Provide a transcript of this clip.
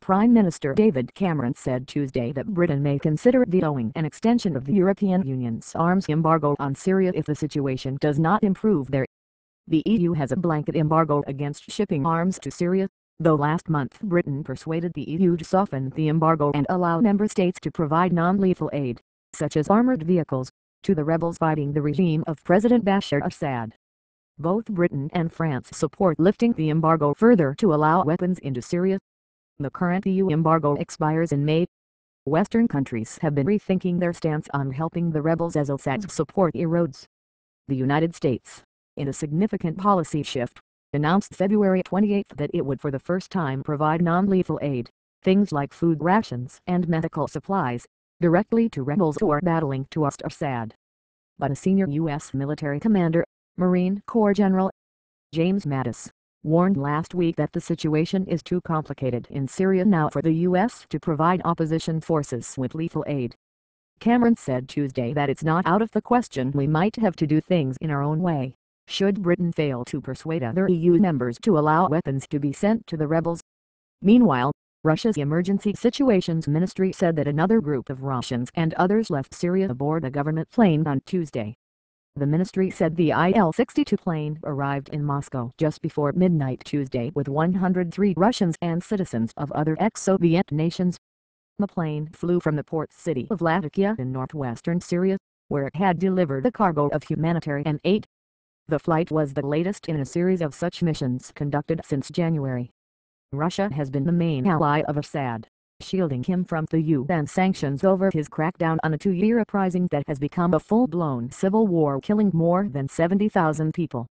Prime Minister David Cameron said Tuesday that Britain may consider vetoing an extension of the European Union's arms embargo on Syria if the situation does not improve there. The EU has a blanket embargo against shipping arms to Syria, though last month Britain persuaded the EU to soften the embargo and allow member states to provide non-lethal aid, such as armored vehicles, to the rebels fighting the regime of President Bashar Assad. Both Britain and France support lifting the embargo further to allow weapons into Syria. The current EU embargo expires in May. Western countries have been rethinking their stance on helping the rebels as Assad's support erodes. The United States, in a significant policy shift, announced February 28 that it would for the first time provide non-lethal aid, things like food rations and medical supplies, directly to rebels who are battling to oust Assad. But a senior U.S. military commander, Marine Corps General James Mattis, warned last week that the situation is too complicated in Syria now for the U.S. to provide opposition forces with lethal aid. Cameron said Tuesday that it's not out of the question we might have to do things in our own way, should Britain fail to persuade other EU members to allow weapons to be sent to the rebels. Meanwhile, Russia's Emergency Situations Ministry said that another group of Russians and others left Syria aboard a government plane on Tuesday. The ministry said the Il-62 plane arrived in Moscow just before midnight Tuesday with 103 Russians and citizens of other ex-Soviet nations. The plane flew from the port city of Latakia in northwestern Syria, where it had delivered a cargo of humanitarian aid. The flight was the latest in a series of such missions conducted since January. Russia has been the main ally of Assad, shielding him from the UN sanctions over his crackdown on a two-year uprising that has become a full-blown civil war killing more than 70,000 people.